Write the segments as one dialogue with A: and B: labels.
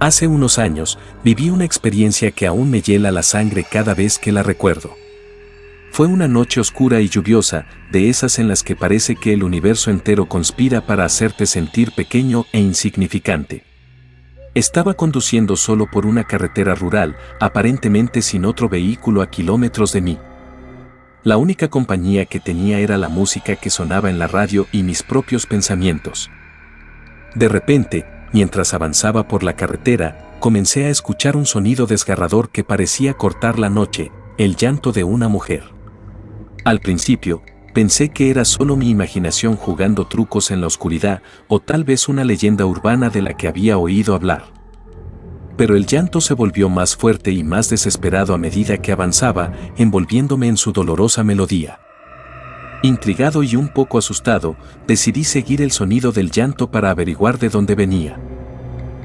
A: Hace unos años, viví una experiencia que aún me hiela la sangre cada vez que la recuerdo. Fue una noche oscura y lluviosa, de esas en las que parece que el universo entero conspira para hacerte sentir pequeño e insignificante. Estaba conduciendo solo por una carretera rural, aparentemente sin otro vehículo a kilómetros de mí. La única compañía que tenía era la música que sonaba en la radio y mis propios pensamientos. De repente, mientras avanzaba por la carretera, comencé a escuchar un sonido desgarrador que parecía cortar la noche, el llanto de una mujer. Al principio, pensé que era solo mi imaginación jugando trucos en la oscuridad, o tal vez una leyenda urbana de la que había oído hablar. Pero el llanto se volvió más fuerte y más desesperado a medida que avanzaba, envolviéndome en su dolorosa melodía. Intrigado y un poco asustado, decidí seguir el sonido del llanto para averiguar de dónde venía.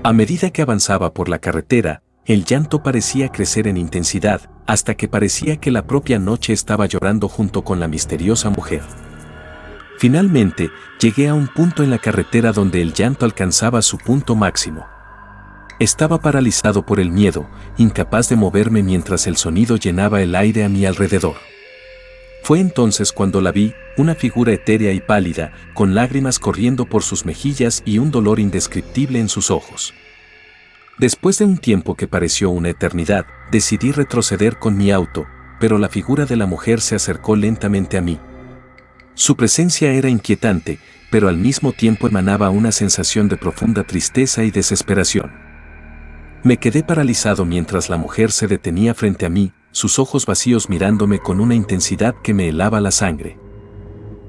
A: A medida que avanzaba por la carretera, el llanto parecía crecer en intensidad, hasta que parecía que la propia noche estaba llorando junto con la misteriosa mujer. Finalmente, llegué a un punto en la carretera donde el llanto alcanzaba su punto máximo. Estaba paralizado por el miedo, incapaz de moverme mientras el sonido llenaba el aire a mi alrededor. Fue entonces cuando la vi, una figura etérea y pálida, con lágrimas corriendo por sus mejillas y un dolor indescriptible en sus ojos. Después de un tiempo que pareció una eternidad, decidí retroceder con mi auto, pero la figura de la mujer se acercó lentamente a mí. Su presencia era inquietante, pero al mismo tiempo emanaba una sensación de profunda tristeza y desesperación. Me quedé paralizado mientras la mujer se detenía frente a mí, sus ojos vacíos mirándome con una intensidad que me helaba la sangre.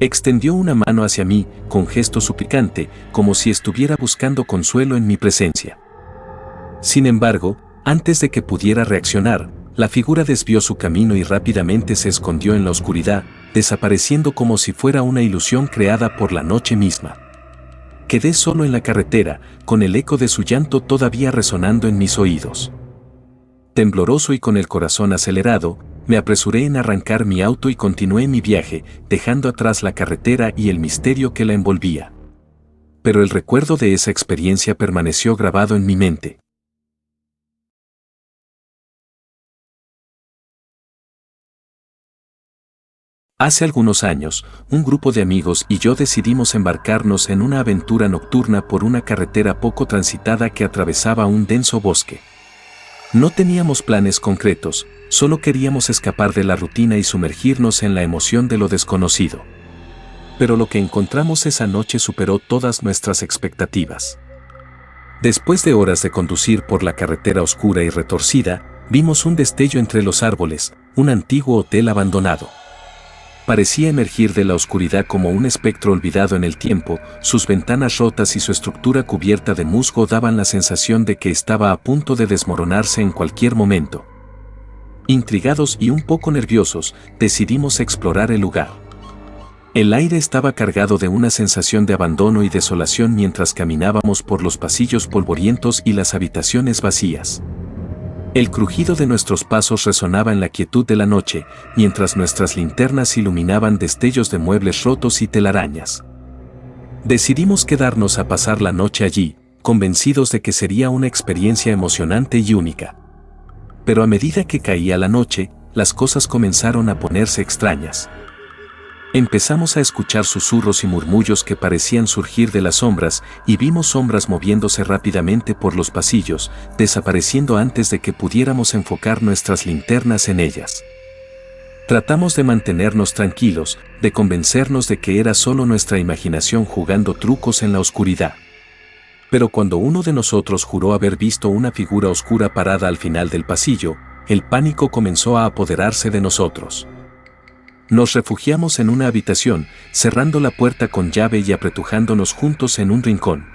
A: Extendió una mano hacia mí, con gesto suplicante, como si estuviera buscando consuelo en mi presencia. Sin embargo, antes de que pudiera reaccionar, la figura desvió su camino y rápidamente se escondió en la oscuridad, desapareciendo como si fuera una ilusión creada por la noche misma. Quedé solo en la carretera, con el eco de su llanto todavía resonando en mis oídos. Tembloroso y con el corazón acelerado, me apresuré en arrancar mi auto y continué mi viaje, dejando atrás la carretera y el misterio que la envolvía. Pero el recuerdo de esa experiencia permaneció grabado en mi mente. Hace algunos años, un grupo de amigos y yo decidimos embarcarnos en una aventura nocturna por una carretera poco transitada que atravesaba un denso bosque. No teníamos planes concretos, solo queríamos escapar de la rutina y sumergirnos en la emoción de lo desconocido. Pero lo que encontramos esa noche superó todas nuestras expectativas. Después de horas de conducir por la carretera oscura y retorcida, vimos un destello entre los árboles, un antiguo hotel abandonado. Parecía emergir de la oscuridad como un espectro olvidado en el tiempo, sus ventanas rotas y su estructura cubierta de musgo daban la sensación de que estaba a punto de desmoronarse en cualquier momento. Intrigados y un poco nerviosos, decidimos explorar el lugar. El aire estaba cargado de una sensación de abandono y desolación mientras caminábamos por los pasillos polvorientos y las habitaciones vacías. El crujido de nuestros pasos resonaba en la quietud de la noche, mientras nuestras linternas iluminaban destellos de muebles rotos y telarañas. Decidimos quedarnos a pasar la noche allí, convencidos de que sería una experiencia emocionante y única. Pero a medida que caía la noche, las cosas comenzaron a ponerse extrañas. Empezamos a escuchar susurros y murmullos que parecían surgir de las sombras y vimos sombras moviéndose rápidamente por los pasillos, desapareciendo antes de que pudiéramos enfocar nuestras linternas en ellas. Tratamos de mantenernos tranquilos, de convencernos de que era solo nuestra imaginación jugando trucos en la oscuridad. Pero cuando uno de nosotros juró haber visto una figura oscura parada al final del pasillo, el pánico comenzó a apoderarse de nosotros. Nos refugiamos en una habitación, cerrando la puerta con llave y apretujándonos juntos en un rincón.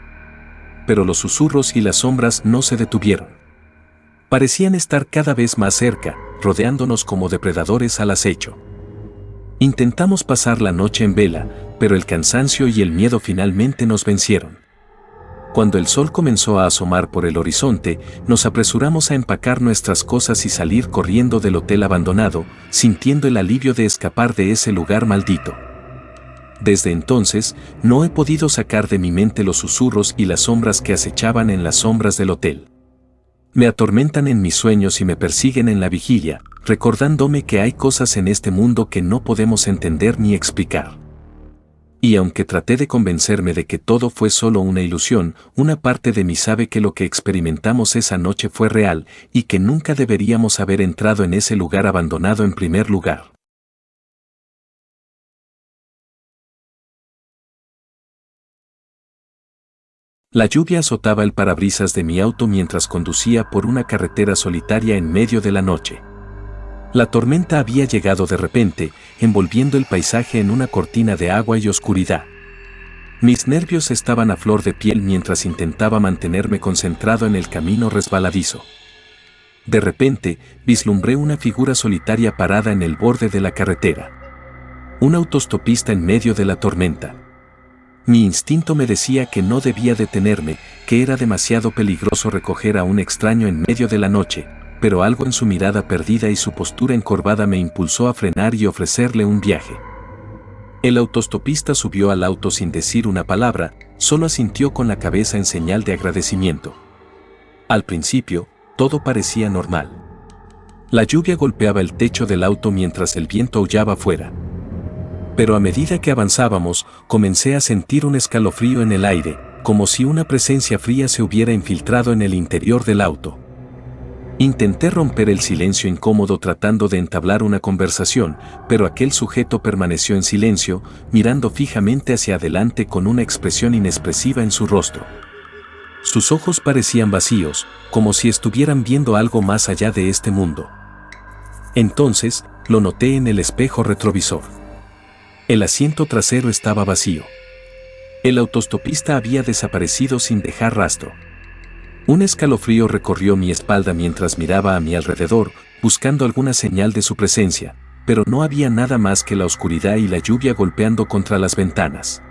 A: Pero los susurros y las sombras no se detuvieron. Parecían estar cada vez más cerca, rodeándonos como depredadores al acecho. Intentamos pasar la noche en vela, pero el cansancio y el miedo finalmente nos vencieron. Cuando el sol comenzó a asomar por el horizonte, nos apresuramos a empacar nuestras cosas y salir corriendo del hotel abandonado, sintiendo el alivio de escapar de ese lugar maldito. Desde entonces, no he podido sacar de mi mente los susurros y las sombras que acechaban en las sombras del hotel. Me atormentan en mis sueños y me persiguen en la vigilia, recordándome que hay cosas en este mundo que no podemos entender ni explicar. Y aunque traté de convencerme de que todo fue solo una ilusión, una parte de mí sabe que lo que experimentamos esa noche fue real y que nunca deberíamos haber entrado en ese lugar abandonado en primer lugar. La lluvia azotaba el parabrisas de mi auto mientras conducía por una carretera solitaria en medio de la noche. La tormenta había llegado de repente, envolviendo el paisaje en una cortina de agua y oscuridad. Mis nervios estaban a flor de piel mientras intentaba mantenerme concentrado en el camino resbaladizo. De repente, vislumbré una figura solitaria parada en el borde de la carretera. Un autostopista en medio de la tormenta. Mi instinto me decía que no debía detenerme, que era demasiado peligroso recoger a un extraño en medio de la noche, pero algo en su mirada perdida y su postura encorvada me impulsó a frenar y ofrecerle un viaje. El autostopista subió al auto sin decir una palabra, solo asintió con la cabeza en señal de agradecimiento. Al principio, todo parecía normal. La lluvia golpeaba el techo del auto mientras el viento aullaba afuera. Pero a medida que avanzábamos, comencé a sentir un escalofrío en el aire, como si una presencia fría se hubiera infiltrado en el interior del auto. Intenté romper el silencio incómodo tratando de entablar una conversación, pero aquel sujeto permaneció en silencio, mirando fijamente hacia adelante con una expresión inexpresiva en su rostro. Sus ojos parecían vacíos, como si estuvieran viendo algo más allá de este mundo. Entonces, lo noté en el espejo retrovisor. El asiento trasero estaba vacío. El autostopista había desaparecido sin dejar rastro. Un escalofrío recorrió mi espalda mientras miraba a mi alrededor, buscando alguna señal de su presencia, pero no había nada más que la oscuridad y la lluvia golpeando contra las ventanas.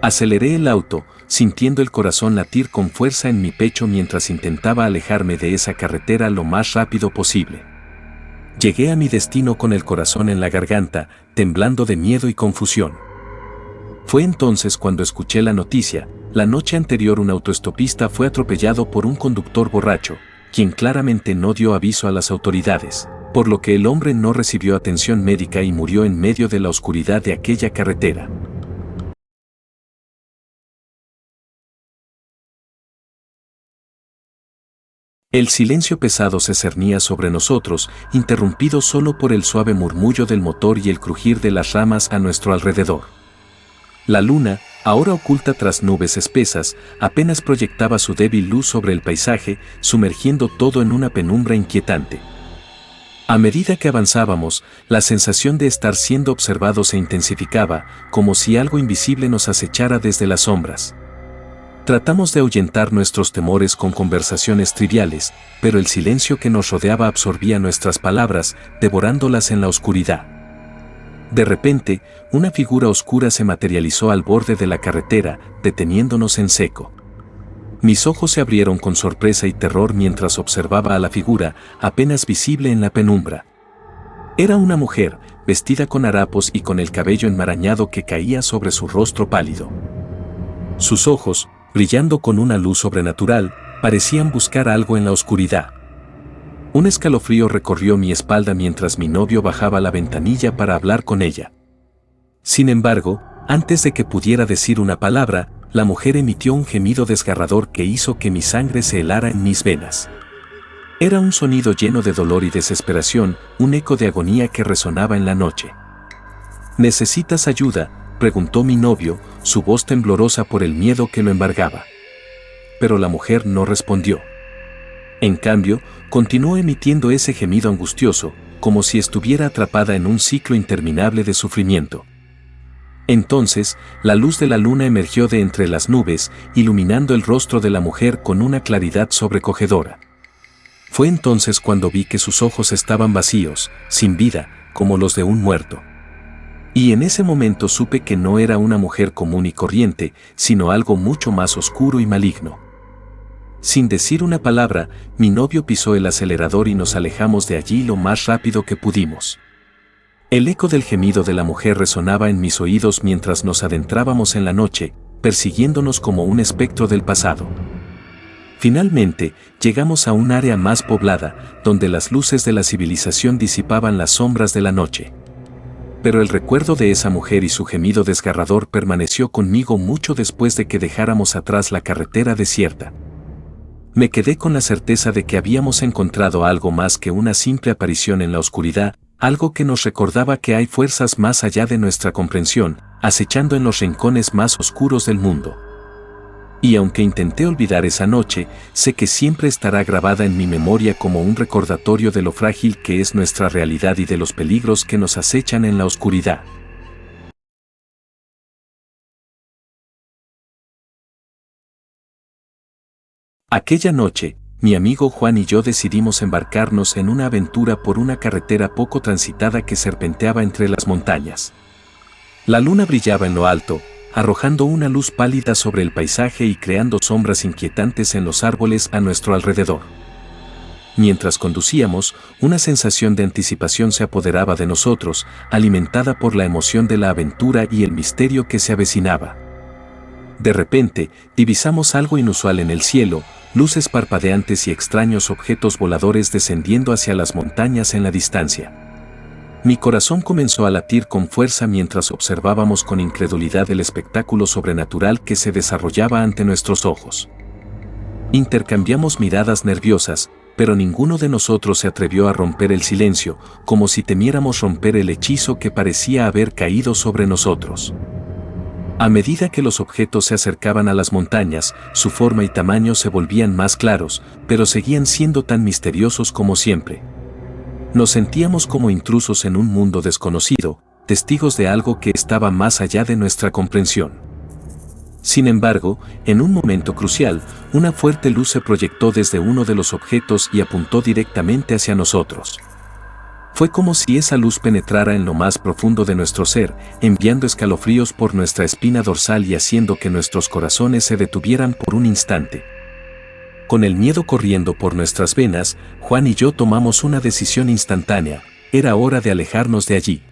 A: Aceleré el auto, sintiendo el corazón latir con fuerza en mi pecho mientras intentaba alejarme de esa carretera lo más rápido posible. Llegué a mi destino con el corazón en la garganta, temblando de miedo y confusión. Fue entonces cuando escuché la noticia. La noche anterior un autoestopista fue atropellado por un conductor borracho, quien claramente no dio aviso a las autoridades, por lo que el hombre no recibió atención médica y murió en medio de la oscuridad de aquella carretera. El silencio pesado se cernía sobre nosotros, interrumpido solo por el suave murmullo del motor y el crujir de las ramas a nuestro alrededor. La luna, ahora oculta tras nubes espesas, apenas proyectaba su débil luz sobre el paisaje, sumergiendo todo en una penumbra inquietante. A medida que avanzábamos, la sensación de estar siendo observados se intensificaba, como si algo invisible nos acechara desde las sombras. Tratamos de ahuyentar nuestros temores con conversaciones triviales, pero el silencio que nos rodeaba absorbía nuestras palabras, devorándolas en la oscuridad. De repente, una figura oscura se materializó al borde de la carretera, deteniéndonos en seco. Mis ojos se abrieron con sorpresa y terror mientras observaba a la figura, apenas visible en la penumbra. Era una mujer, vestida con harapos y con el cabello enmarañado que caía sobre su rostro pálido. Sus ojos, brillando con una luz sobrenatural, parecían buscar algo en la oscuridad. Un escalofrío recorrió mi espalda mientras mi novio bajaba la ventanilla para hablar con ella. Sin embargo, antes de que pudiera decir una palabra, la mujer emitió un gemido desgarrador que hizo que mi sangre se helara en mis venas. Era un sonido lleno de dolor y desesperación, un eco de agonía que resonaba en la noche. ¿Necesitas ayuda?, preguntó mi novio, su voz temblorosa por el miedo que lo embargaba. Pero la mujer no respondió. En cambio, continuó emitiendo ese gemido angustioso, como si estuviera atrapada en un ciclo interminable de sufrimiento. Entonces, la luz de la luna emergió de entre las nubes, iluminando el rostro de la mujer con una claridad sobrecogedora. Fue entonces cuando vi que sus ojos estaban vacíos, sin vida, como los de un muerto. Y en ese momento supe que no era una mujer común y corriente, sino algo mucho más oscuro y maligno. Sin decir una palabra, mi novio pisó el acelerador y nos alejamos de allí lo más rápido que pudimos. El eco del gemido de la mujer resonaba en mis oídos mientras nos adentrábamos en la noche, persiguiéndonos como un espectro del pasado. Finalmente, llegamos a un área más poblada, donde las luces de la civilización disipaban las sombras de la noche. Pero el recuerdo de esa mujer y su gemido desgarrador permaneció conmigo mucho después de que dejáramos atrás la carretera desierta. Me quedé con la certeza de que habíamos encontrado algo más que una simple aparición en la oscuridad, algo que nos recordaba que hay fuerzas más allá de nuestra comprensión, acechando en los rincones más oscuros del mundo. Y aunque intenté olvidar esa noche, sé que siempre estará grabada en mi memoria como un recordatorio de lo frágil que es nuestra realidad y de los peligros que nos acechan en la oscuridad. Aquella noche, mi amigo Juan y yo decidimos embarcarnos en una aventura por una carretera poco transitada que serpenteaba entre las montañas. La luna brillaba en lo alto, arrojando una luz pálida sobre el paisaje y creando sombras inquietantes en los árboles a nuestro alrededor. Mientras conducíamos, una sensación de anticipación se apoderaba de nosotros, alimentada por la emoción de la aventura y el misterio que se avecinaba. De repente, divisamos algo inusual en el cielo, luces parpadeantes y extraños objetos voladores descendiendo hacia las montañas en la distancia. Mi corazón comenzó a latir con fuerza mientras observábamos con incredulidad el espectáculo sobrenatural que se desarrollaba ante nuestros ojos. Intercambiamos miradas nerviosas, pero ninguno de nosotros se atrevió a romper el silencio, como si temiéramos romper el hechizo que parecía haber caído sobre nosotros. A medida que los objetos se acercaban a las montañas, su forma y tamaño se volvían más claros, pero seguían siendo tan misteriosos como siempre. Nos sentíamos como intrusos en un mundo desconocido, testigos de algo que estaba más allá de nuestra comprensión. Sin embargo, en un momento crucial, una fuerte luz se proyectó desde uno de los objetos y apuntó directamente hacia nosotros. Fue como si esa luz penetrara en lo más profundo de nuestro ser, enviando escalofríos por nuestra espina dorsal y haciendo que nuestros corazones se detuvieran por un instante. Con el miedo corriendo por nuestras venas, Juan y yo tomamos una decisión instantánea: era hora de alejarnos de allí.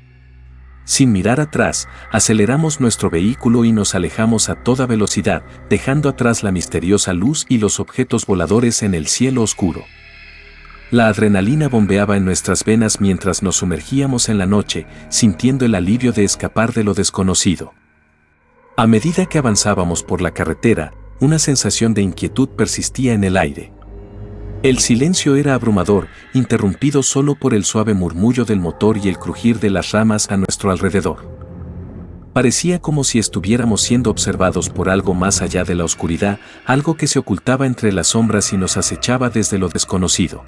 A: Sin mirar atrás, aceleramos nuestro vehículo y nos alejamos a toda velocidad, dejando atrás la misteriosa luz y los objetos voladores en el cielo oscuro. La adrenalina bombeaba en nuestras venas mientras nos sumergíamos en la noche, sintiendo el alivio de escapar de lo desconocido. A medida que avanzábamos por la carretera, una sensación de inquietud persistía en el aire. El silencio era abrumador, interrumpido solo por el suave murmullo del motor y el crujir de las ramas a nuestro alrededor. Parecía como si estuviéramos siendo observados por algo más allá de la oscuridad, algo que se ocultaba entre las sombras y nos acechaba desde lo desconocido.